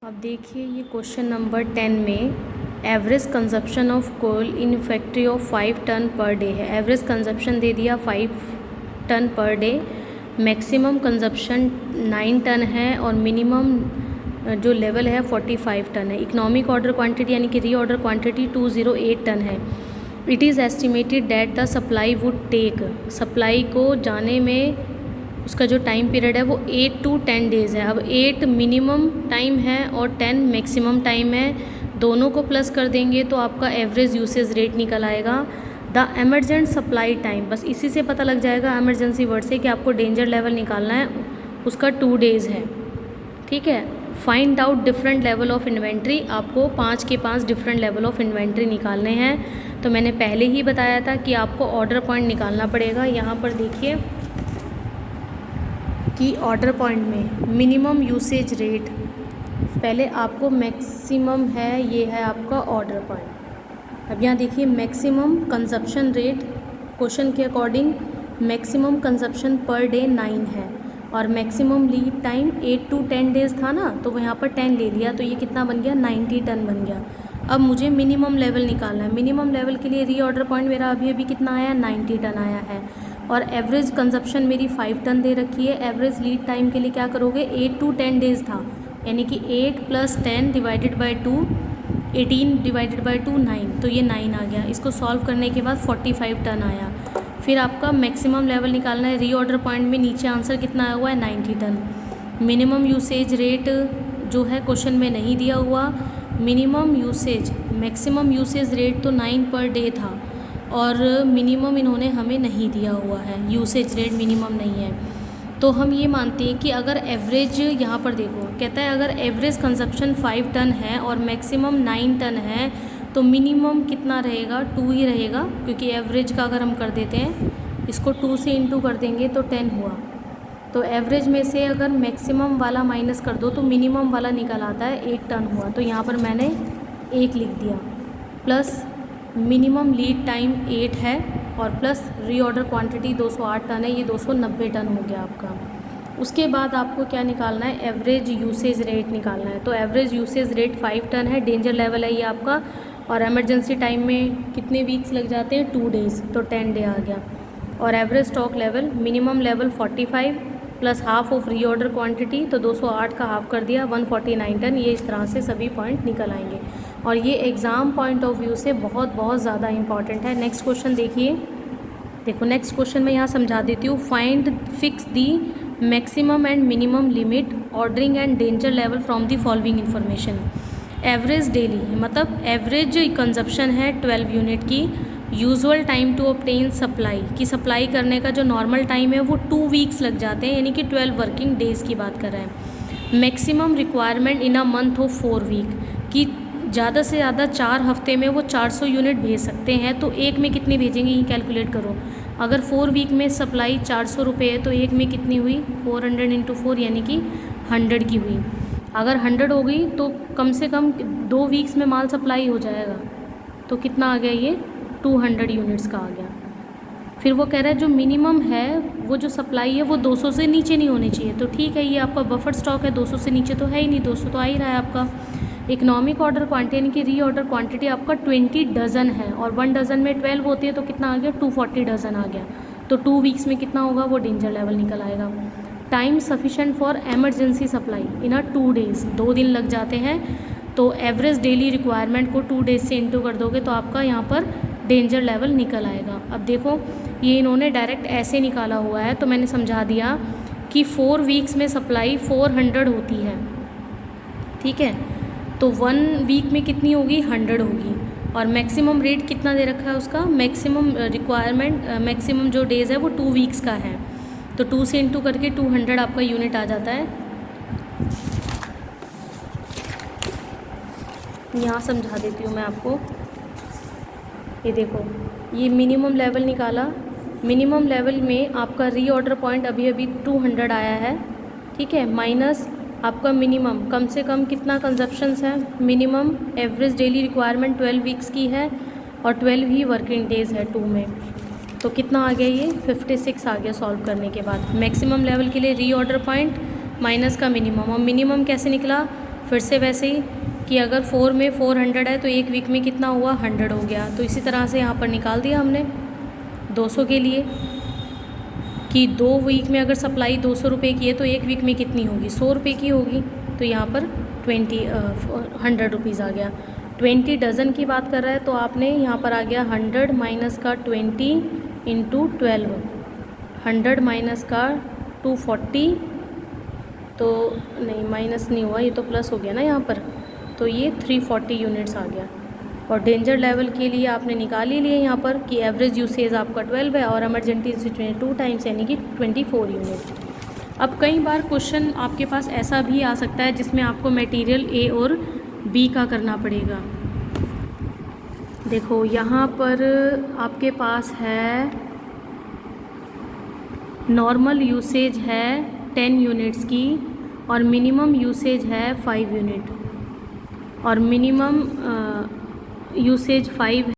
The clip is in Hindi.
अब देखिए ये क्वेश्चन नंबर 10 में average consumption of coal in factory of 5 ton per day है। एवरेज कंजप्शन दे दिया 5 ton per day, maximum consumption 9 ton है और मिनिमम जो लेवल है 45 टन है। इकोनॉमिक ऑर्डर क्वांटिटी यानी कि री ऑर्डर क्वांटिटी 208 टन है। It is estimated that the supply would take, supply को जाने में उसका जो टाइम पीरियड है वो 8 to 10 डेज़ है। अब 8 मिनिमम टाइम है और 10 मैक्सिमम टाइम है, दोनों को प्लस कर देंगे तो आपका एवरेज यूसेज रेट निकल आएगा। द एमरजेंट सप्लाई टाइम, बस इसी से पता लग जाएगा एमरजेंसी वर्ड से कि आपको डेंजर लेवल निकालना है, उसका 2 डेज़ है। ठीक है। Find out different level of inventory, आपको 5 के 5 डिफरेंट लेवल ऑफ इन्वेंट्री निकालने हैं। तो मैंने पहले ही बताया था कि आपको ऑर्डर पॉइंट निकालना पड़ेगा। यहाँ पर देखिए कि ऑर्डर पॉइंट में मिनिमम यूसेज रेट, पहले आपको मैक्सिमम है, ये है आपका ऑर्डर पॉइंट। अब यहाँ देखिए मैक्सिमम कंजप्शन रेट, क्वेश्चन के according maximum consumption per day 9 है और maximum lead time 8 to 10 days था ना, तो वो यहाँ पर 10 ले लिया तो ये कितना बन गया, 90 टन बन गया। अब मुझे मिनिमम लेवल निकालना है। मिनिमम लेवल के लिए री ऑर्डर पॉइंट मेरा अभी अभी कितना आया, 90 टन आया है और एवरेज कंजप्शन मेरी 5 टन दे रखी है। एवरेज लीड टाइम के लिए क्या करोगे, 8 to 10 डेज़ था, यानी कि 8 + 10 डिवाइडेड बाई 2, 18 डिवाइडेड बाई 2 9, तो ये 9 आ गया। इसको सॉल्व करने के बाद 45 टन आया। फिर आपका मैक्सिमम लेवल निकालना है। री ऑर्डर पॉइंट में नीचे आंसर कितना आया हुआ है, 90 टन। मिनिमम यूसेज रेट जो है क्वेश्चन में नहीं दिया हुआ। Minimum usage, maximum usage rate तो 9 पर डे था और मिनिमम इन्होंने हमें नहीं दिया हुआ है, यूसेज रेट मिनिमम नहीं है। तो हम ये मानते हैं कि अगर एवरेज, यहाँ पर देखो कहता है अगर एवरेज कंजप्शन 5 टन है और मैक्सिमम 9 टन है तो मिनिमम कितना रहेगा, 2 ही रहेगा, क्योंकि एवरेज का अगर हम कर देते हैं इसको 2 से इंटू कर देंगे तो 10 हुआ। तो एवरेज में से अगर मैक्सिमम वाला माइनस कर दो तो मिनिमम वाला निकल आता है, 1 टन हुआ। तो यहाँ पर मैंने 1 लिख दिया, प्लस मिनिमम लीड टाइम 8 है और प्लस री ऑर्डर क्वांटिटी 208 टन है, ये 290 टन हो गया आपका। उसके बाद आपको क्या निकालना है, एवरेज यूसेज रेट निकालना है। तो एवरेज यूसेज रेट 5 टन है, डेंजर लेवल है ये आपका, और एमरजेंसी टाइम में कितने वीक्स लग जाते हैं, 2 डेज़, तो 10 डे आ गया। और average stock level, minimum level 45 plus half of री ऑर्डर क्वान्टिटी, तो 208 का हाफ कर दिया, 149 टन। ये इस तरह से सभी पॉइंट निकल आएंगे और ये एग्ज़ाम पॉइंट ऑफ व्यू से बहुत बहुत ज़्यादा इंपॉर्टेंट है। नेक्स्ट क्वेश्चन देखिए, देखो नेक्स्ट क्वेश्चन में यहाँ समझा देती हूँ। Find fix the maximum and minimum limit ordering and danger level from the following information. Average daily मतलब एवरेज कंजप्शन है 12 यूनिट की। Usual time to obtain supply, की सप्लाई करने का जो नॉर्मल टाइम है वो 2 वीक्स लग जाते हैं, यानी कि 12 वर्किंग डेज़ की बात कर रहे हैं। Maximum requirement in a month of 4 week, की ज़्यादा से ज़्यादा 4 हफ्ते में वो 400 यूनिट भेज सकते हैं, तो एक में कितनी भेजेंगे ये कैलकुलेट करो। अगर 4 वीक में सप्लाई 400 रुपये है तो एक में कितनी हुई, 400 × 4 यानी कि 100 की हुई। अगर 100 हो गई तो कम से कम 2 वीक्स में माल सप्लाई हो जाएगा, तो कितना आ गया ये, 200 यूनिट्स का आ गया। फिर वो कह रहा है जो मिनिमम है वो जो सप्लाई है वो 200 से नीचे नहीं होनी चाहिए, तो ठीक है ये आपका बफर स्टॉक है, 200 से नीचे तो है ही नहीं, 200 तो आ ही रहा है आपका। इकोनॉमिक ऑर्डर क्वांटिटी यानी कि री ऑर्डर क्वांटिटी आपका 20 डज़न है और 1 डज़न में 12 होती है, तो कितना आ गया, 240 डज़न आ गया। तो 2 वीक्स में कितना होगा, वो डेंजर लेवल निकल आएगा। Time sufficient for emergency supply in a 2 days, 2 दिन लग जाते हैं, तो एवरेज डेली रिक्वायरमेंट को 2 डेज़ से इंटू कर दोगे तो आपका यहाँ पर डेंजर लेवल निकल आएगा। अब देखो ये इन्होंने डायरेक्ट ऐसे निकाला हुआ है, तो मैंने समझा दिया कि 4 वीक्स में सप्लाई 400 होती है, ठीक है, तो 1 वीक में कितनी होगी, 100 होगी। और मैक्सिमम रेट कितना दे रखा है उसका, मैक्सिमम रिक्वायरमेंट, मैक्सिमम जो डेज़ है वो 2 वीक्स का है, तो 2 से इंटू करके 200 आपका यूनिट आ जाता है। यहाँ समझा देती हूँ मैं आपको, ये देखो ये मिनिमम लेवल निकाला। मिनिमम लेवल में आपका री ऑर्डर पॉइंट अभी अभी 200 आया है, ठीक है, माइनस आपका मिनिमम कम से कम कितना कंजप्शंस है, minimum average daily requirement 12 weeks की है और 12 ही वर्किंग डेज़ है 2 में, तो कितना आ गया ये 56 आ गया सॉल्व करने के बाद। मैक्सिमम लेवल के लिए री ऑर्डर पॉइंट माइनस का मिनिमम, और मिनिमम कैसे निकला फिर से वैसे ही कि अगर 4 में 400 है तो एक वीक में कितना हुआ, 100 हो गया। तो इसी तरह से यहाँ पर निकाल दिया हमने 200 के लिए कि 2 वीक में अगर सप्लाई 200 रुपये की है तो एक वीक में कितनी होगी, 100 रुपये की होगी। तो यहाँ पर 100 रुपीज़ आ गया। 20 डज़न की बात कर रहा है तो आपने यहाँ पर आ गया 100 माइनस का 20 इंटू 12, 100 माइनस का 240, तो नहीं माइनस नहीं हुआ, ये तो प्लस हो गया ना यहाँ पर, तो ये 340 यूनिट्स आ गया। और डेंजर लेवल के लिए आपने निकाल ही लिए यहाँ पर कि एवरेज यूसेज आपका 12 है और इमरजेंसी सिचुएशन 2 टाइम्स यानी कि 24 यूनिट। अब कई बार क्वेश्चन आपके पास ऐसा भी आ सकता है जिसमें आपको मटेरियल ए और बी का करना पड़ेगा। देखो यहाँ पर आपके पास है नॉर्मल यूसेज है 10 यूनिट्स की और मिनिमम यूसेज है 5 यूनिट और मिनिमम यूसेज 5